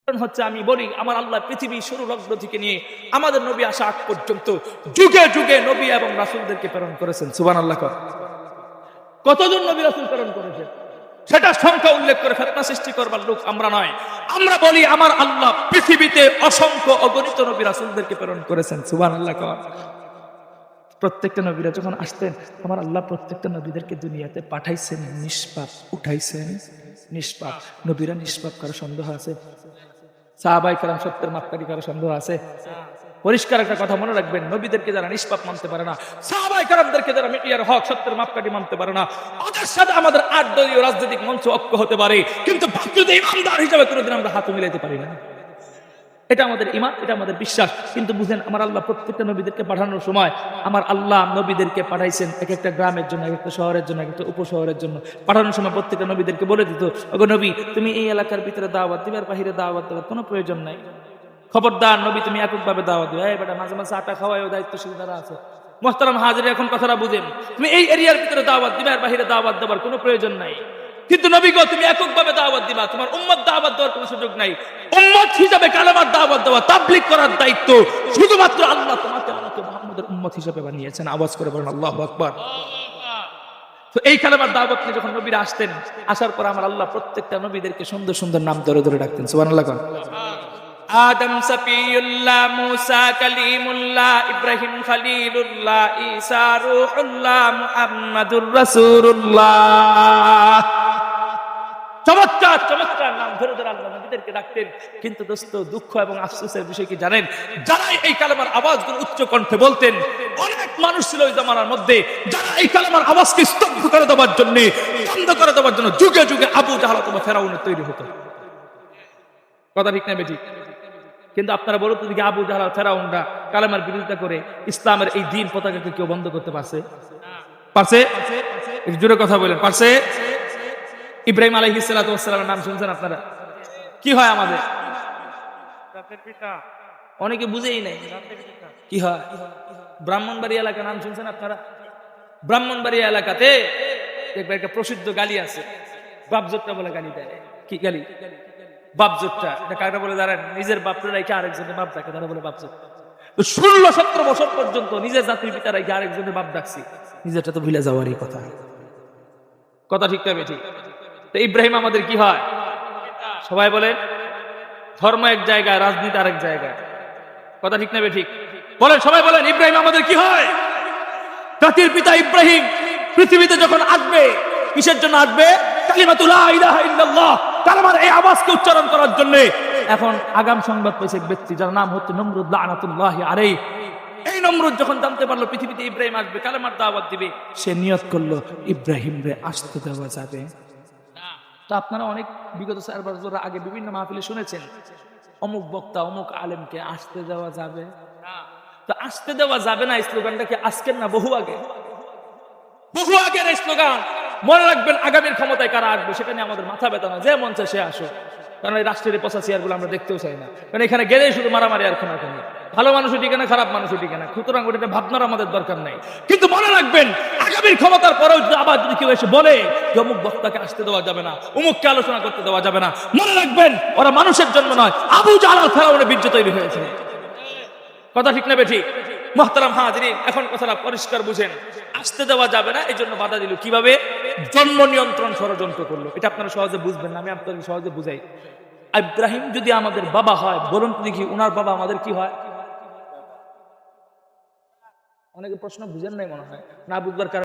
হচ্ছে আমি বলি আমার আল্লাহ পৃথিবী শুরু লগ্ন থেকে নিয়ে আমাদের নবী আসা আগ পর্যন্ত যুগে যুগে নবী এবং রাসূলদেরকে প্রেরণ করেছেন। সুবহানাল্লাহ। কতজন নবী রাসূল প্রেরণ করেছেন সেটা সংখ্যা উল্লেখ করে ফিতনা সৃষ্টি করবার লোক আমরা নয়। আমরা বলি আমার আল্লাহ পৃথিবীতে অসংখ্য অগণিত নবী রাসূলদেরকে প্রেরণ করেছেন। সুবহানাল্লাহ। প্রত্যেকটা নবীরা যখন আসতেন আমার আল্লাহ প্রত্যেকটা নবীদেরকে দুনিয়াতে পাঠাইছেন নিষ্পাপ, উঠাইছেন নিষ্পাপ। নবীরা নিষ্পাপ, কারো সন্দেহ আছে? সাহাবায়ে কেরাম সত্যের মাপকাঠি, কারো সন্দেহ আছে? পরিষ্কার একটা কথা মনে রাখবেন, নবীদেরকে যারা নিষ্পাপ মানতে পারে না, সাহাবায়ে কেরামদেরকে যারা মিডিয়ার হক সত্যের মাপকাঠি মানতে পারে না, ওদের সাথে আমাদের ৮ দলীয় রাজনৈতিক মঞ্চ ঐক্য হতে পারে, কিন্তু বাস্তবে ইমানদার হিসেবে কোনোদিন আমরা হাত মিলাইতে পারি না। এটা আমাদের ঈমান, এটা আমাদের বিশ্বাস। কিন্তু বুঝেন আমার আল্লাহ প্রত্যেকটা নবীদেরকে পাঠানোর সময় আমার আল্লাহ নবীদেরকে পাঠাইছেন এক একটা গ্রামের জন্য, এক একটা শহরের জন্য, এক একটা উপশহরের জন্য। পাঠানোর সময় প্রত্যেকটা নবীদেরকে বলে দিত, ওগো নবী তুমি এই এলাকার ভিতরে দাওয়াত দিবে, আর বাহিরে দাওয়াত দেওয়ার কোনো প্রয়োজন নাই। খবরদার নবী তুমি এককভাবে দাওয়াত দিবে। এই বেটা মাঝে মাঝে আটা খাওয়ায়ও দায়িত্বশীল যারা আছে, মুহতারাম হাজির, এখন কথাটা বুঝেন। তুমি এই এরিয়ার ভিতরে দাওয়াত দিবে, আর বাহিরে দাওয়াত দেওয়ার কোনো প্রয়োজন নাই। কিন্তু নবী গো তুমি এককভাবে দাওয়াত দিবা, তোমার উম্মত দাওয়াত দেওয়ার কোনো সুযোগ নাই। উম্মত হিসাবে কালেমার দাওয়াত দেওয়া, তাবলীগ করার দায়িত্ব শুধুমাত্র আল্লাহ তোমাকে আমাকে মুহাম্মদের উম্মত হিসাবে বানিয়েছেন। আওয়াজ করে বলেন আল্লাহু আকবার। তো এই কালেমার দাওয়াত নিয়ে যখন নবীরা আসতেন, আসার পর আমার আল্লাহ প্রত্যেকটা নবীদেরকে সুন্দর সুন্দর নাম ধরে ধরে ডাকতেন। সুবহানাল্লাহ। আদম সফিউল্লাহ, মুসা কালিমুল্লাহ, ইব্রাহিম খলিলুল্লাহ, ঈসা রূহুল্লাহ, মুহাম্মাদুর রাসূলুল্লাহ। চমৎকার চমৎকার নাম ধরে ধরে আল্লাহ নবীদেরকে ডাকতেন। কিন্তু দোস্ত, দুঃখ এবং আফসোসের বিষয় কি জানেন? যারা এই কালেমার আওয়াজগুলো উচ্চ কণ্ঠে বলতেন, অনেক মানুষ ছিল ওই জামানার মধ্যে যারা এই কালেমার আওয়াজকে স্তব্ধ করে দেওয়ার জন্য, বন্ধ করে দেওয়ার জন্য যুগে যুগে আবু জাহল অথবা ফেরাউনের তৈরি হতো। কথা ঠিক না বেঠিক? কিন্তু আপনারা বলুন তো, আবু জাহল ফেরাউনরা কালেমার বিরোধিতা করে ইসলামের এই দ্বীন পতাকাকে কেউ বন্ধ করতে পারছে? পারছে? একটু জোরে কথা বলেন, পারছে? ইব্রাহিম আলাইহিস সালাতু ওয়াস সালামের নাম শুনছেন আপনারা? কি হয় আমাদের? অনেকে বুঝেই নাই কি হয়। ব্রাহ্মণবাড়িয়া এলাকার নাম শুনছেন আপনারা? ব্রাহ্মণবাড়িয়া এলাকাতে দেখবেন একটা প্রসিদ্ধ গালি আছে, বাপজোট্টা বলে গালি দেয়। কি গালি? বাপজোট্টা। এটা কারা বলে জানেন? নিজের বাপরে রেখে আরেকজনের বাপ ডাকে, তারা বলে বাপজোট্টা। 16-17 বছর পর্যন্ত নিজের জাতির পিতা রেখে আরেকজনের বাপ ডাকছি, নিজেরটা তো ভুলে যাওয়ারই কথা। কথা ঠিক না বেঠিক? তো ইব্রাহিম আমাদের কি হয়? সবাই বলেন, ধর্ম এক জায়গায়, রাজনীতি আরেক জায়গায়। কথা ঠিক না বেঠিক? বলেন, সবাই বলেন, ইব্রাহিম আমাদের কি হয়? জাতির পিতা ইব্রাহিম পৃথিবীতে যখন আসবে, কিসের জন্য আসবে? কালিমাতু লা ইলাহা ইল্লাল্লাহ, কালেমার এই আওয়াজকে উচ্চারণ করার জন্য। এখন আগাম সংবাদ পেয়েছে এক ব্যক্তি, যার নাম হচ্ছে নমরুদ লানাতুল্লাহি আলাইহি। এই নমরুদ যখন জানতে পারলো পৃথিবীতে ইব্রাহিম আসবে, কালেমার দাওয়াত দিবে, সে নিয়ত করলো ইব্রাহিম রে আসতে দেওয়া যাবে না। তো আপনারা অনেক বিগত 4 বছর আগে বিভিন্ন মাহফিলে শুনেছেন, অমুক বক্তা অমুক আলেমকে আসতে দেওয়া যাবে না। তো আসতে দেওয়া যাবে না স্লোগানটা কি আজকের না বহু আগে? বহু আগের এই স্লোগান। মনে রাখবেন, আগামীর ক্ষমতায় কারা আসবে সেটা নিয়ে আমাদের মাথা ব্যথা না, যে মন চায় সে আসো। কারণ এই রাষ্ট্রের পচা চেয়ারগুলো আমরা দেখতেও চাই না, কারণ এখানে গেলেই শুধু মারামারি আর খুনাখুনি। ভালো মানুষও টিকে না, খারাপ মানুষও টিকে না। সুতরাং ওটা ভাবনার আমাদের দরকার নাই। কিন্তু মনে রাখবেন, আগামীর ক্ষমতার পরেও আবার যদি কেউ এসে বলে যে অমুক বক্তাকে আসতে দেওয়া যাবে না, অমুককে আলোচনা করতে দেওয়া যাবে না, মনে রাখবেন ওরা মানুষের জন্য নয়, আবু জাহল ফেরাউনের বীর্য তৈরি হয়েছে। কথা ঠিক না বেঠিক? মুহতারাম হাজিরিন, এখন কথাটা পরিষ্কার বুঝেন। আসতে দেওয়া যাবে না, এই জন্য বাধা দিল। কিভাবে? জন্ম নিয়ন্ত্রণ ষড়যন্ত্র করলো। এটা আপনারা সহজে বুঝবেন না, আমি আপনাদের সহজে বুঝাই। ইব্রাহিম যদি আমাদের বাবা হয়, বলুন তো দেখি উনার বাবা আমাদের কি হয়? অনেকে প্রশ্ন বুঝেন নাই মনে হয়, না বুঝবার কারণে